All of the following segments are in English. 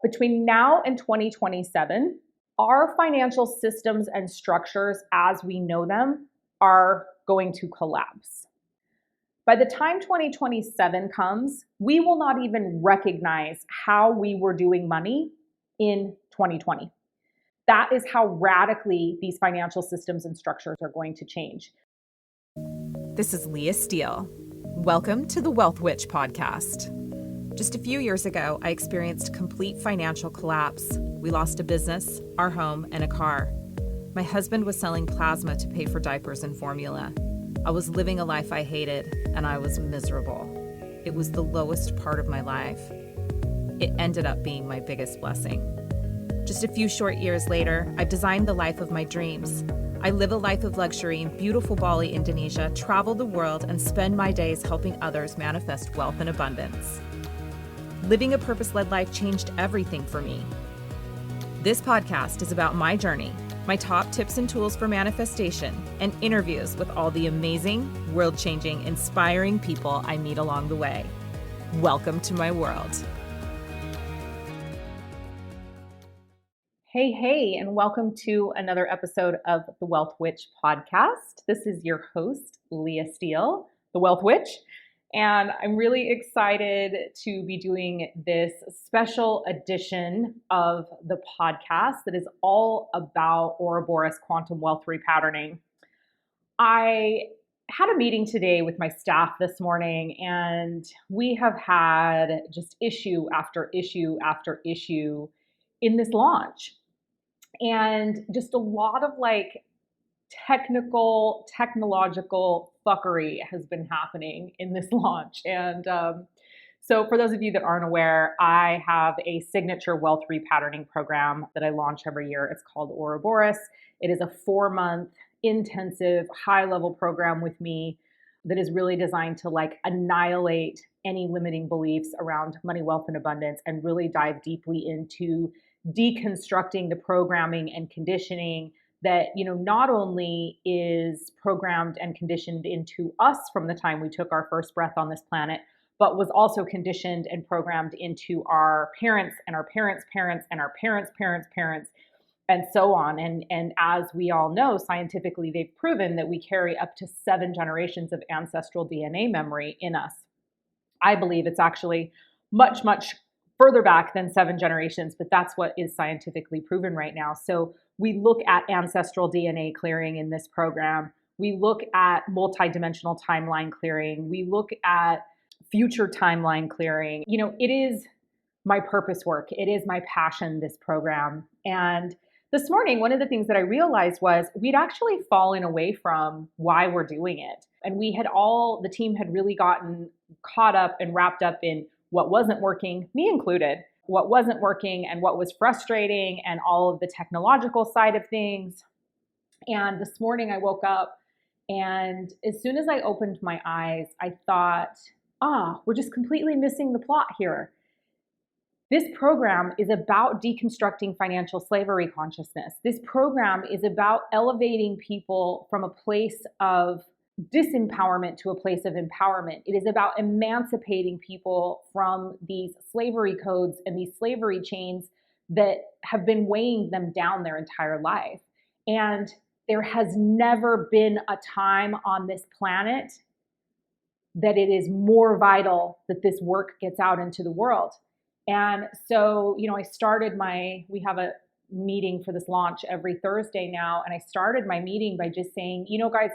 Between now and 2027, our financial systems and structures as we know them are going to collapse. By the time 2027 comes, we will not even recognize how we were doing money in 2020. That is how radically these financial systems and structures are going to change. This is Leah Steele. Welcome to the Wealth Witch podcast. Just a few years ago, I experienced complete financial collapse. We lost a business, our home, and a car. My husband was selling plasma to pay for diapers and formula. I was living a life I hated, and I was miserable. It was the lowest part of my life. It ended up being my biggest blessing. Just a few short years later, I've designed the life of my dreams. I live a life of luxury in beautiful Bali, Indonesia, travel the world, and spend my days helping others manifest wealth and abundance. Living a purpose-led life changed everything for me. This podcast is about my journey, my top tips and tools for manifestation, and interviews with all the amazing, world-changing, inspiring people I meet along the way. Welcome to my world. Hey, and welcome to another episode of the Wealth Witch podcast. This is your host, Leah Steele, the Wealth Witch, and I'm really excited to be doing this special edition of the podcast that is all about Ouroboros quantum wealth repatterning. I had a meeting today with my staff this morning, and we have had just issue after issue after issue in this launch. And just a lot of technological fuckery has been happening in this launch. And so for those of you that aren't aware, I have a signature wealth repatterning program that I launch every year. It's called Ouroboros. It is a 4-month intensive high-level program with me that is really designed to annihilate any limiting beliefs around money, wealth, and abundance, and really dive deeply into deconstructing the programming and conditioning that, not only is programmed and conditioned into us from the time we took our first breath on this planet, but was also conditioned and programmed into our parents and our parents' parents and our parents' parents' parents, and so on. And as we all know, scientifically, they've proven that we carry up to 7 generations of ancestral DNA memory in us. I believe it's actually much, much further back than 7 generations, but that's what is scientifically proven right now. So we look at ancestral DNA clearing in this program. We look at multidimensional timeline clearing. We look at future timeline clearing. It is my purpose work. It is my passion, this program. And this morning, one of the things that I realized was we'd actually fallen away from why we're doing it. And the team had really gotten caught up and wrapped up in what wasn't working, me included, what wasn't working and what was frustrating and all of the technological side of things. And this morning I woke up, and as soon as I opened my eyes, I thought, we're just completely missing the plot here. This program is about deconstructing financial slavery consciousness. This program is about elevating people from a place of disempowerment to a place of empowerment. It is about emancipating people from these slavery codes and these slavery chains that have been weighing them down their entire life. And there has never been a time on this planet that it is more vital that this work gets out into the world. And so, we have a meeting for this launch every Thursday now. And I started my meeting by just saying, guys,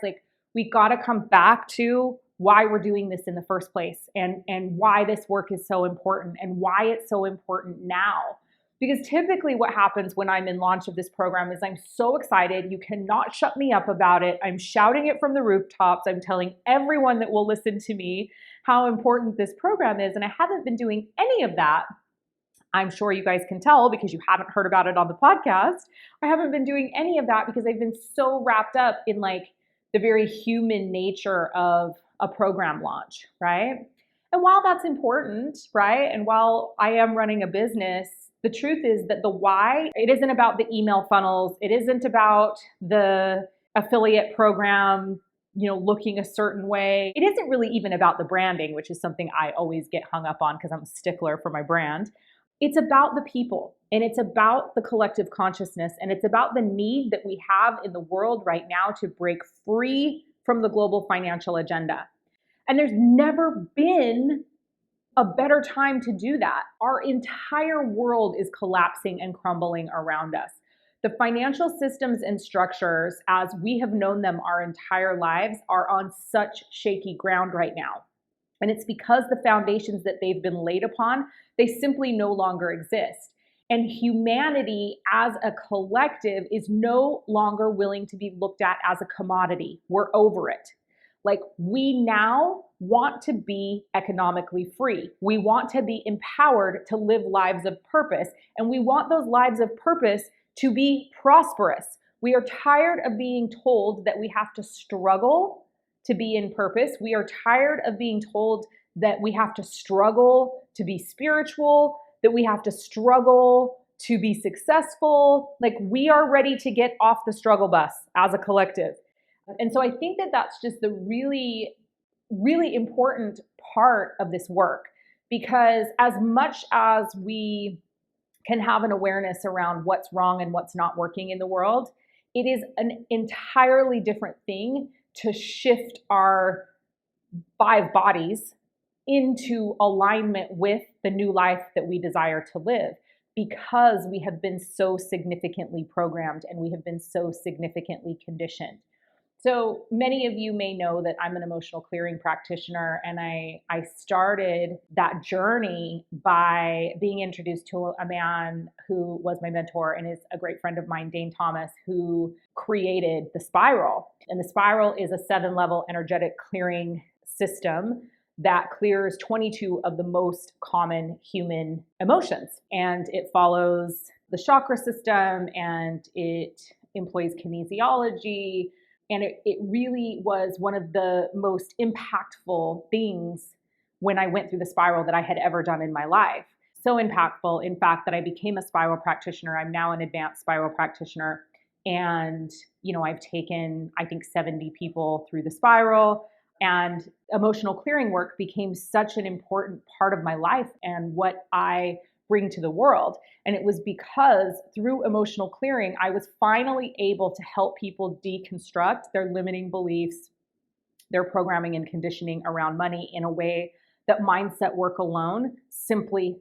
we got to come back to why we're doing this in the first place, and why this work is so important and why it's so important now. Because typically what happens when I'm in launch of this program is I'm so excited. You cannot shut me up about it. I'm shouting it from the rooftops. I'm telling everyone that will listen to me how important this program is. And I haven't been doing any of that. I'm sure you guys can tell because you haven't heard about it on the podcast. I haven't been doing any of that because I've been so wrapped up in the very human nature of a program launch, right? And while that's important, right? And while I am running a business, the truth is that the why, it isn't about the email funnels. It isn't about the affiliate program, looking a certain way. It isn't really even about the branding, which is something I always get hung up on because I'm a stickler for my brand. It's about the people, and it's about the collective consciousness, and it's about the need that we have in the world right now to break free from the global financial agenda. And there's never been a better time to do that. Our entire world is collapsing and crumbling around us. The financial systems and structures, as we have known them our entire lives, are on such shaky ground right now. And it's because the foundations that they've been laid upon, they simply no longer exist. And humanity as a collective is no longer willing to be looked at as a commodity. We're over it. Like, we now want to be economically free. We want to be empowered to live lives of purpose. And we want those lives of purpose to be prosperous. We are tired of being told that we have to struggle to be in purpose. We are tired of being told that we have to struggle to be spiritual, that we have to struggle to be successful. Like, we are ready to get off the struggle bus as a collective. And so I think that that's just the really, really important part of this work, because as much as we can have an awareness around what's wrong and what's not working in the world, it is an entirely different thing to shift our 5 bodies into alignment with the new life that we desire to live, because we have been so significantly programmed and we have been so significantly conditioned. So many of you may know that I'm an emotional clearing practitioner, and I started that journey by being introduced to a man who was my mentor and is a great friend of mine, Dane Thomas, who created the spiral. And the spiral is a 7-level energetic clearing system that clears 22 of the most common human emotions. And it follows the chakra system, and it employs kinesiology. And it really was one of the most impactful things when I went through the spiral that I had ever done in my life. So impactful, in fact, that I became a spiral practitioner. I'm now an advanced spiral practitioner. And, I've taken, I think, 70 people through the spiral. And emotional clearing work became such an important part of my life and what I bring to the world. And it was because through emotional clearing, I was finally able to help people deconstruct their limiting beliefs, their programming and conditioning around money in a way that mindset work alone simply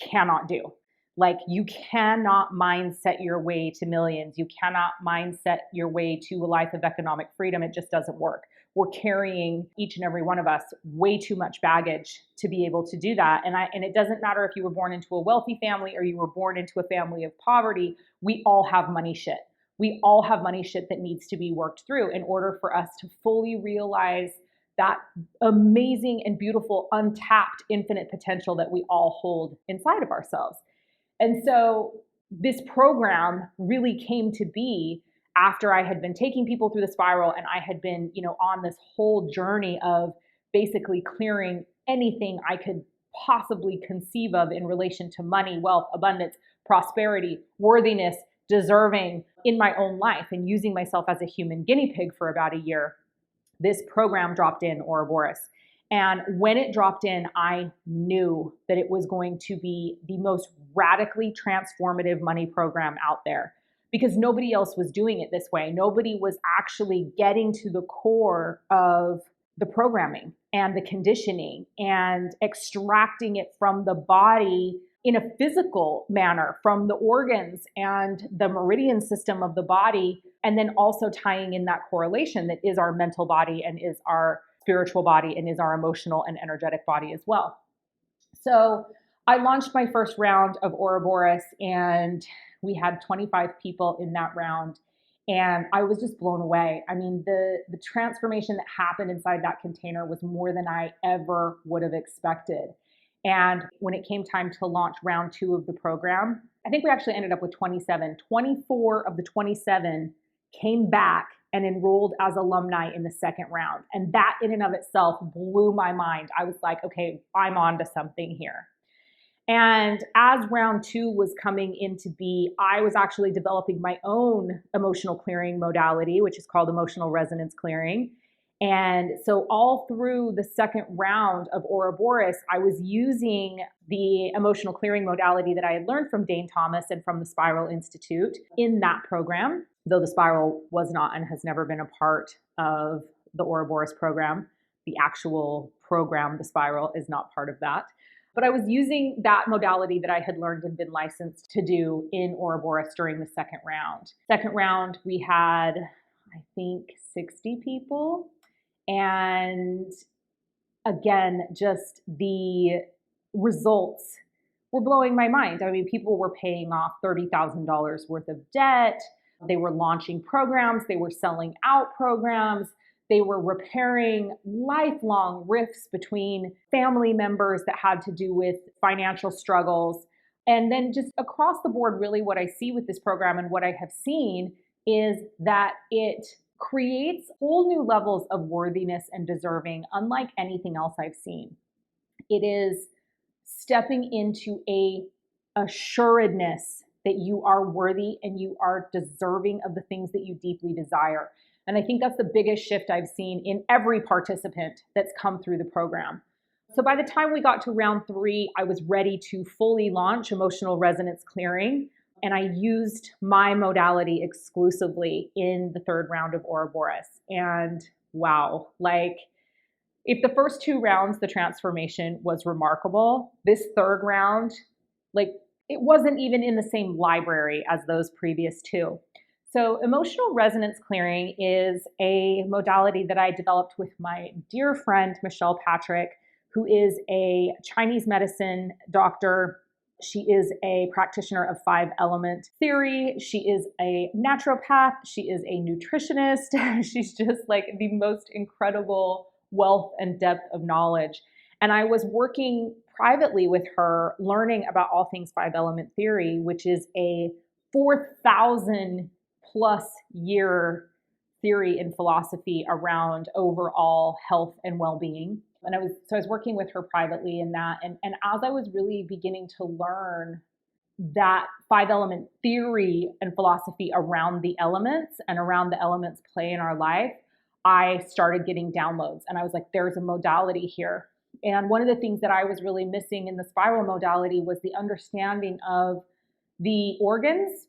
cannot do. Like, you cannot mindset your way to millions. You cannot mindset your way to a life of economic freedom. It just doesn't work. We're carrying, each and every one of us, way too much baggage to be able to do that. And it doesn't matter if you were born into a wealthy family or you were born into a family of poverty. We all have money shit. We all have money shit that needs to be worked through in order for us to fully realize that amazing and beautiful, untapped, infinite potential that we all hold inside of ourselves. And so this program really came to be after I had been taking people through the spiral, and I had been, on this whole journey of basically clearing anything I could possibly conceive of in relation to money, wealth, abundance, prosperity, worthiness, deserving in my own life, and using myself as a human guinea pig for about a year. This program dropped in, Ouroboros. And when it dropped in, I knew that it was going to be the most radically transformative money program out there, because nobody else was doing it this way. Nobody was actually getting to the core of the programming and the conditioning and extracting it from the body in a physical manner, from the organs and the meridian system of the body, and then also tying in that correlation that is our mental body and is our spiritual body and is our emotional and energetic body as well. So I launched my first round of Ouroboros, and we had 25 people in that round, and I was just blown away. I mean, the transformation that happened inside that container was more than I ever would have expected. And when it came time to launch round 2 of the program, I think we actually ended up with 27. 24 of the 27 came back and enrolled as alumni in the second round. And that in and of itself blew my mind. I was like, okay, I'm on to something here. And as round 2 was coming into be, I was actually developing my own emotional clearing modality, which is called emotional resonance clearing. And so all through the second round of Ouroboros, I was using the emotional clearing modality that I had learned from Dane Thomas and from the Spiral Institute in that program, though the Spiral was not and has never been a part of the Ouroboros program. The actual program, the Spiral, is not part of that. But I was using that modality that I had learned and been licensed to do in Ouroboros during the second round. Second round, we had, I think, 60 people. And again, just the results were blowing my mind. I mean, people were paying off $30,000 worth of debt. They were launching programs. They were selling out programs. They were repairing lifelong rifts between family members that had to do with financial struggles. And then just across the board, really what I see with this program and what I have seen is that it creates whole new levels of worthiness and deserving, unlike anything else I've seen. It is stepping into a assuredness that you are worthy and you are deserving of the things that you deeply desire. And I think that's the biggest shift I've seen in every participant that's come through the program. So by the time we got to round 3, I was ready to fully launch emotional resonance clearing. And I used my modality exclusively in the third round of Ouroboros. And wow, like if the first 2 rounds, the transformation was remarkable, this third round, like it wasn't even in the same library as those previous 2. So emotional resonance clearing is a modality that I developed with my dear friend, Michelle Patrick, who is a Chinese medicine doctor. She is a practitioner of 5-element theory. She is a naturopath. She is a nutritionist. She's just like the most incredible wealth and depth of knowledge. And I was working privately with her, learning about all things 5-element theory, which is a 4,000 plus year theory and philosophy around overall health and well-being. And I was working with her privately in that. And as I was really beginning to learn that 5-element theory and philosophy around the elements and around the elements play in our life, I started getting downloads. And I was like, there's a modality here. And one of the things that I was really missing in the spiral modality was the understanding of the organs,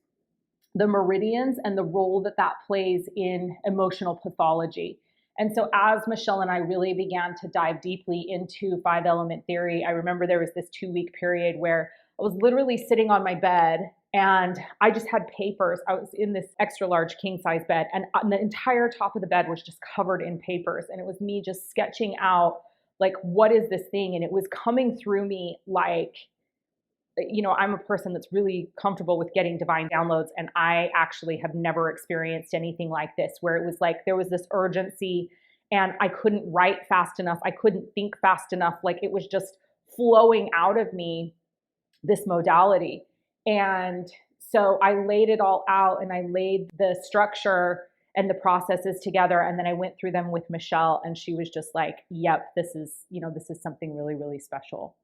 the meridians, and the role that that plays in emotional pathology. And so as Michelle and I really began to dive deeply into 5-element theory, I remember there was this 2-week period where I was literally sitting on my bed and I just had papers. I was in this extra large king size bed and the entire top of the bed was just covered in papers. And it was me just sketching out like, what is this thing? And it was coming through me like, you know, I'm a person that's really comfortable with getting divine downloads. And I actually have never experienced anything like this, where it was like, there was this urgency and I couldn't write fast enough. I couldn't think fast enough. Like it was just flowing out of me, this modality. And so I laid it all out and I laid the structure and the processes together. And then I went through them with Michelle and she was just like, yep, this is something really, really special.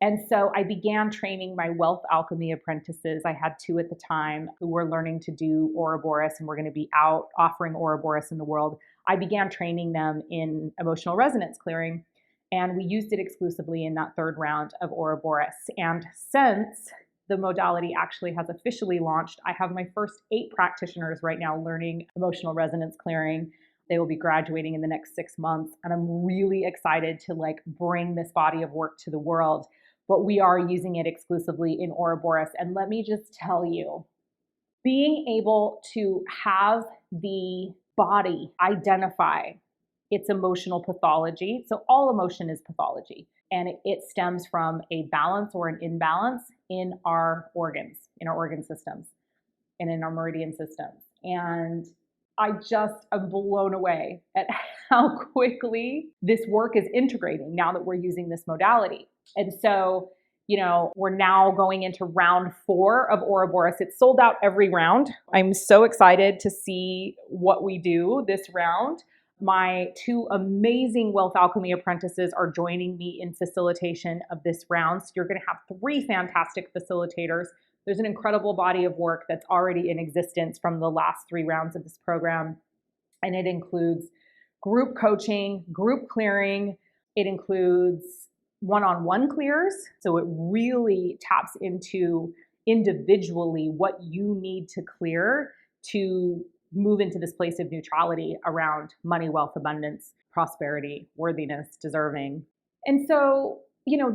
And so I began training my wealth alchemy apprentices. I had 2 at the time who were learning to do Ouroboros and were going to be out offering Ouroboros in the world. I began training them in emotional resonance clearing, and we used it exclusively in that third round of Ouroboros. And since the modality actually has officially launched, I have my first 8 practitioners right now learning emotional resonance clearing. They will be graduating in the next 6 months, and I'm really excited to like bring this body of work to the world. But we are using it exclusively in Ouroboros. And let me just tell you, being able to have the body identify its emotional pathology. So all emotion is pathology. And it stems from a balance or an imbalance in our organs, in our organ systems, and in our meridian systems. And I just am blown away at how quickly this work is integrating now that we're using this modality. And so, you know, we're now going into round 4 of Ouroboros. It's sold out every round. I'm so excited to see what we do this round. My 2 amazing wealth alchemy apprentices are joining me in facilitation of this round. So you're going to have 3 fantastic facilitators. There's an incredible body of work that's already in existence from the last 3 rounds of this program. And it includes group coaching, group clearing. It includes one-on-one clears. So it really taps into individually what you need to clear to move into this place of neutrality around money, wealth, abundance, prosperity, worthiness, deserving. And so,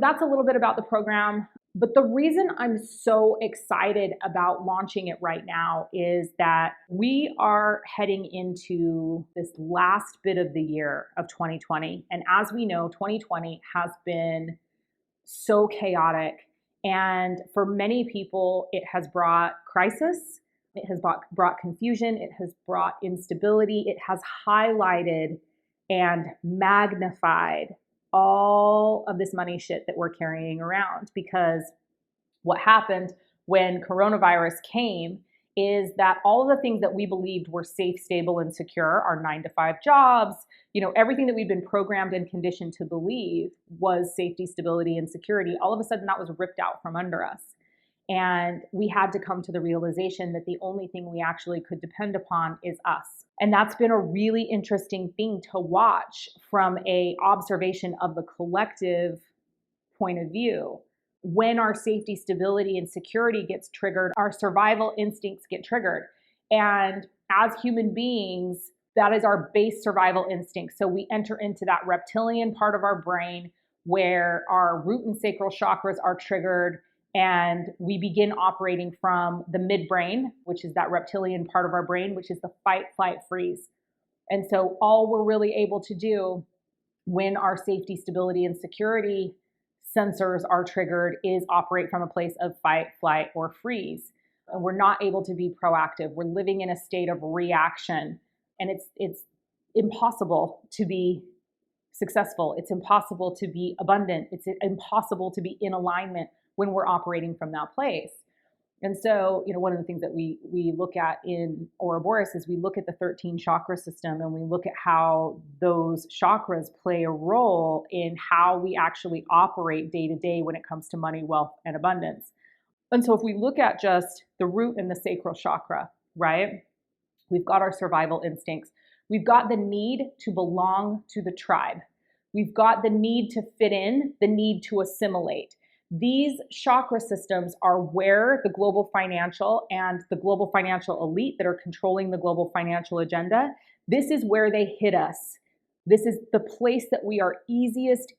that's a little bit about the program. But the reason I'm so excited about launching it right now is that we are heading into this last bit of the year of 2020. And as we know, 2020 has been so chaotic. And for many people, it has brought crisis. It has brought confusion. It has brought instability. It has highlighted and magnified all of this money shit that we're carrying around, because what happened when coronavirus came is that all of the things that we believed were safe, stable, and secure, our 9-to-5 jobs, everything that we've been programmed and conditioned to believe was safety, stability, and security, all of a sudden that was ripped out from under us. And we had to come to the realization that the only thing we actually could depend upon is us. And that's been a really interesting thing to watch from an observation of the collective point of view. When our safety, stability, and security gets triggered, our survival instincts get triggered. And as human beings, that is our base survival instinct. So we enter into that reptilian part of our brain where our root and sacral chakras are triggered, and we begin operating from the midbrain, which is that reptilian part of our brain, which is the fight, flight, freeze. And so all we're really able to do when our safety, stability, and security sensors are triggered is operate from a place of fight, flight, or freeze. And we're not able to be proactive. We're living in a state of reaction. And it's impossible to be successful. It's impossible to be abundant. It's impossible to be in alignment when we're operating from that place. And so, one of the things that we look at in Ouroboros is we look at the 13 chakra system, and we look at how those chakras play a role in how we actually operate day to day when it comes to money, wealth, and abundance. And so if we look at just the root and the sacral chakra, right? We've got our survival instincts. We've got the need to belong to the tribe. We've got the need to fit in, the need to assimilate. These chakra systems are where the global financial and the global financial elite that are controlling the global financial agenda, this is where they hit us. This is the place that we are easiest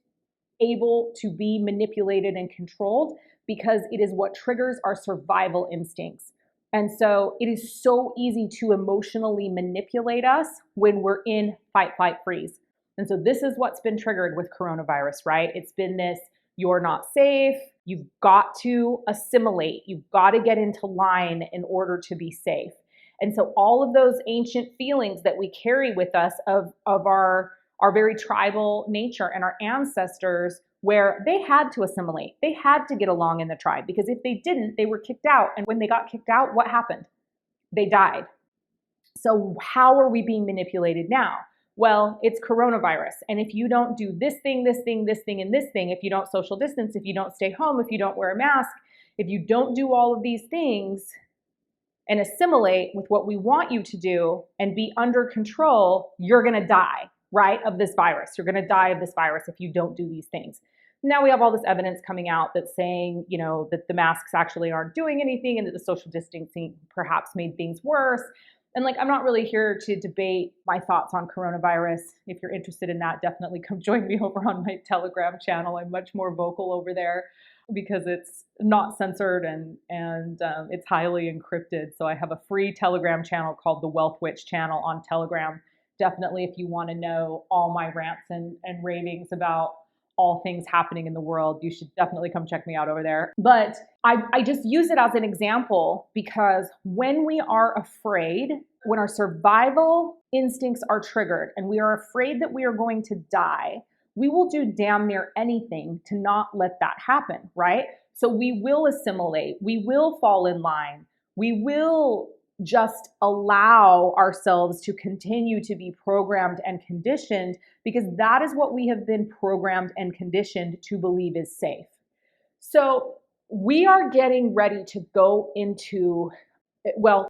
able to be manipulated and controlled, because it is what triggers our survival instincts. And so it is so easy to emotionally manipulate us when we're in fight, flight, freeze. And so this is what's been triggered with coronavirus, right? It's been this: you're not safe. You've got to assimilate. You've got to get into line in order to be safe. And so all of those ancient feelings that we carry with us of our very tribal nature and our ancestors, where they had to assimilate. They had to get along in the tribe, because if they didn't, they were kicked out. And when they got kicked out, what happened? They died. So how are we being manipulated now? Well, it's coronavirus. And if you don't do this thing, this thing, this thing, and this thing, if you don't social distance, if you don't stay home, if you don't wear a mask, if you don't do all of these things and assimilate with what we want you to do and be under control, you're going to die, right, of this virus. You're going to die of this virus if you don't do these things. Now we have all this evidence coming out that's saying, that the masks actually aren't doing anything, and that the social distancing perhaps made things worse. And I'm not really here to debate my thoughts on coronavirus. If you're interested in that, definitely come join me over on my Telegram channel. I'm much more vocal over there because it's not censored and it's highly encrypted. So I have a free Telegram channel called the Wealth Witch channel on Telegram. Definitely, if you want to know all my rants and ravings about all things happening in the world, you should definitely come check me out over there. But I just use it as an example, because when we are afraid, when our survival instincts are triggered and we are afraid that we are going to die, we will do damn near anything to not let that happen, right? So we will assimilate, we will fall in line, we will just allow ourselves to continue to be programmed and conditioned, because that is what we have been programmed and conditioned to believe is safe. So we are getting ready to go into,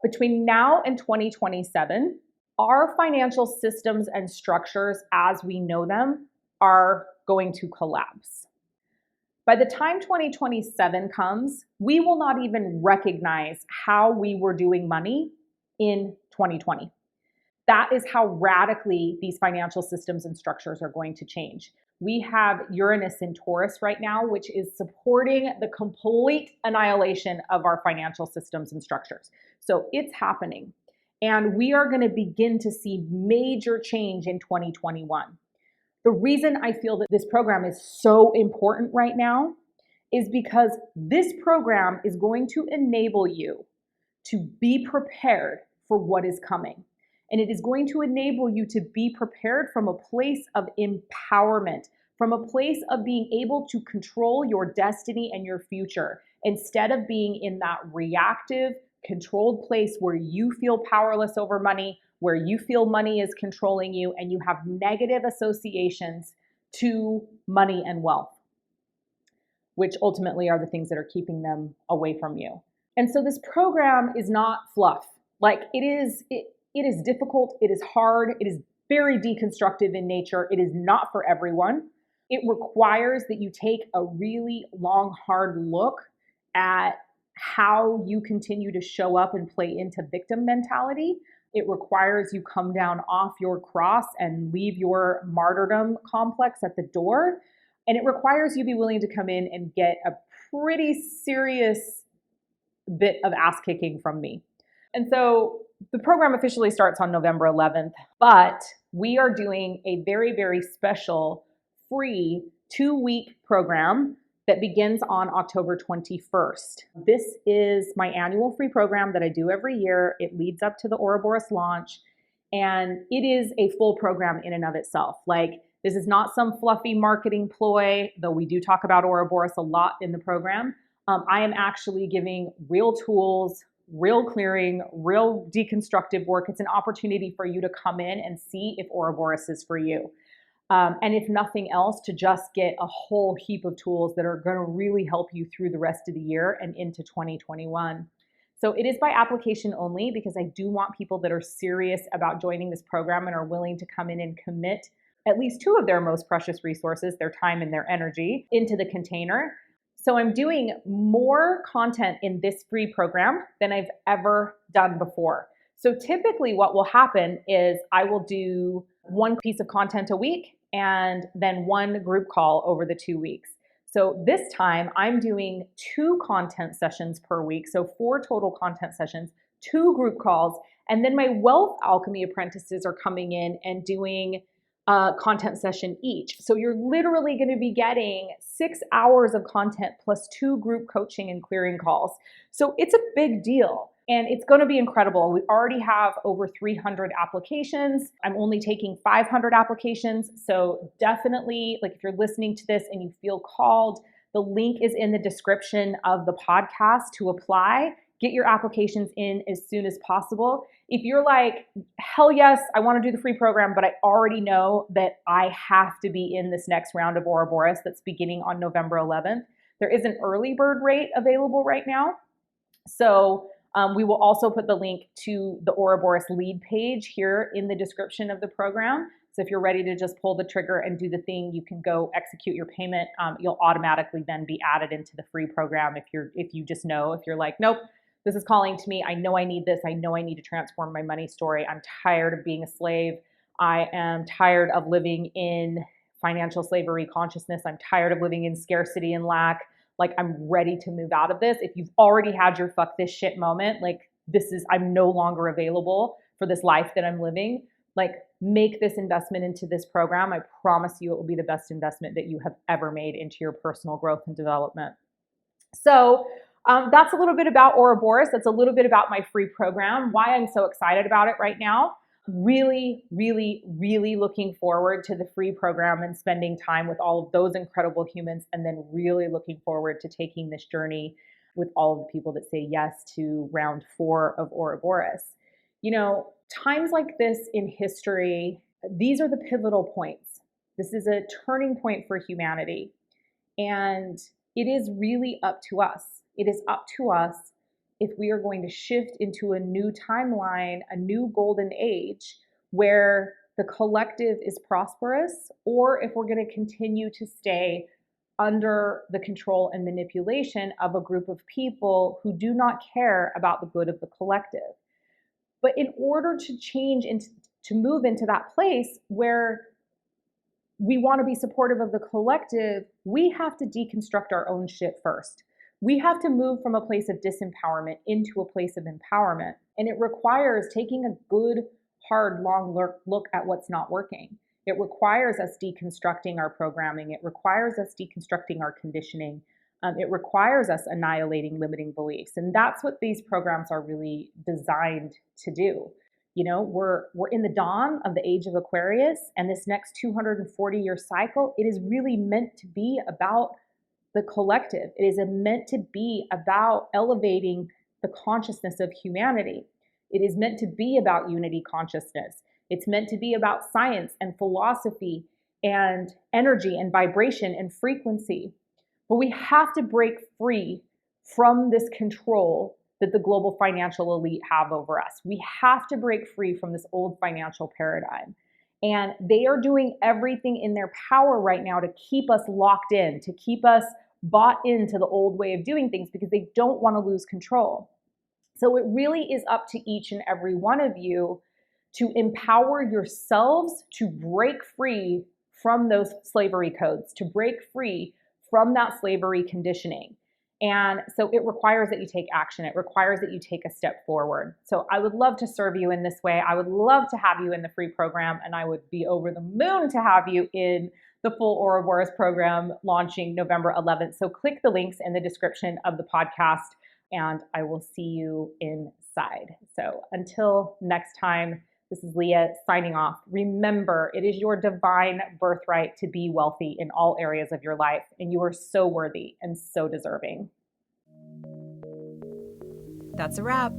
between now and 2027, our financial systems and structures as we know them are going to collapse. By the time 2027 comes, we will not even recognize how we were doing money in 2020. That is how radically these financial systems and structures are going to change. We have Uranus in Taurus right now, which is supporting the complete annihilation of our financial systems and structures. So it's happening. And we are going to begin to see major change in 2021. The reason I feel that this program is so important right now is because this program is going to enable you to be prepared for what is coming. And it is going to enable you to be prepared from a place of empowerment, from a place of being able to control your destiny and your future, instead of being in that reactive, controlled place where you feel powerless over money, where you feel money is controlling you, and you have negative associations to money and wealth, which ultimately are the things that are keeping them away from you. And so this program is not fluff. Like it is difficult, it is hard, it is very deconstructive in nature. It is not for everyone. It requires that you take a really long, hard look at how you continue to show up and play into victim mentality. It requires you come down off your cross and leave your martyrdom complex at the door. And it requires you be willing to come in and get a pretty serious bit of ass kicking from me. And so the program officially starts on November 11th, but we are doing a very, very special free 2-week program that begins on October 21st. This is my annual free program that I do every year. It leads up to the Ouroboros launch, and it is a full program in and of itself. Like, this is not some fluffy marketing ploy, though we do talk about Ouroboros a lot in the program. I am actually giving real tools, real clearing, real deconstructive work. It's an opportunity for you to come in and see if Ouroboros is for you. And if nothing else, to just get a whole heap of tools that are going to really help you through the rest of the year and into 2021. So it is by application only, because I do want people that are serious about joining this program and are willing to come in and commit at least 2 of their most precious resources, their time and their energy, into the container. So I'm doing more content in this free program than I've ever done before. So typically what will happen is I will do 1 piece of content a week and then 1 group call over the 2 weeks. So this time I'm doing 2 content sessions per week. So 4 total content sessions, 2 group calls, and then my Wealth Alchemy apprentices are coming in and doing a content session each. So you're literally going to be getting 6 hours of content plus 2 group coaching and clearing calls. So it's a big deal. And it's going to be incredible. We already have over 300 applications. I'm only taking 500 applications. So definitely, like, if you're listening to this and you feel called, the link is in the description of the podcast to apply. Get your applications in as soon as possible. If you're like, hell yes, I want to do the free program, but I already know that I have to be in this next round of Ouroboros that's beginning on November 11th, there is an early bird rate available right now. So we will also put the link to the Ouroboros lead page here in the description of the program. So if you're ready to just pull the trigger and do the thing, you can go execute your payment. You'll automatically then be added into the free program if you just know, if you're like, nope, this is calling to me. I know I need this. I know I need to transform my money story. I'm tired of being a slave. I am tired of living in financial slavery consciousness. I'm tired of living in scarcity and lack. Like, I'm ready to move out of this. If you've already had your fuck this shit moment, like, I'm no longer available for this life that I'm living. Like, make this investment into this program. I promise you it will be the best investment that you have ever made into your personal growth and development. So that's a little bit about Ouroboros. That's a little bit about my free program, why I'm so excited about it right now. Really, really, really looking forward to the free program and spending time with all of those incredible humans, and then really looking forward to taking this journey with all of the people that say yes to round 4 of Ouroboros. You know, times like this in history, these are the pivotal points. This is a turning point for humanity. And it is really up to us. It is up to us if we are going to shift into a new timeline, a new golden age, where the collective is prosperous, or if we're going to continue to stay under the control and manipulation of a group of people who do not care about the good of the collective. But in order to to move into that place where we want to be supportive of the collective, we have to deconstruct our own shit first. We have to move from a place of disempowerment into a place of empowerment. And it requires taking a good, hard, long look at what's not working. It requires us deconstructing our programming. It requires us deconstructing our conditioning. It requires us annihilating limiting beliefs. And that's what these programs are really designed to do. You know, we're in the dawn of the age of Aquarius, and this next 240-year cycle, it is really meant to be about the collective. It is meant to be about elevating the consciousness of humanity. It is meant to be about unity consciousness. It's meant to be about science and philosophy and energy and vibration and frequency. But we have to break free from this control that the global financial elite have over us. We have to break free from this old financial paradigm. And they are doing everything in their power right now to keep us locked in, to keep us bought into the old way of doing things, because they don't want to lose control. So it really is up to each and every one of you to empower yourselves to break free from those slavery codes, to break free from that slavery conditioning. And so it requires that you take action. It requires that you take a step forward. So I would love to serve you in this way. I would love to have you in the free program, and I would be over the moon to have you in the full Ouroboros program launching November 11th. So click the links in the description of the podcast, and I will see you inside. So until next time, this is Leah signing off. Remember, it is your divine birthright to be wealthy in all areas of your life, and you are so worthy and so deserving. That's a wrap.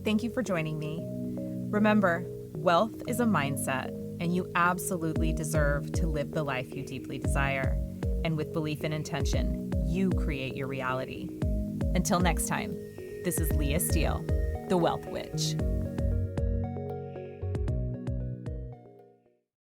Thank you for joining me. Remember, wealth is a mindset, and you absolutely deserve to live the life you deeply desire. And with belief and intention, you create your reality. Until next time, this is Leah Steele, the Wealth Witch.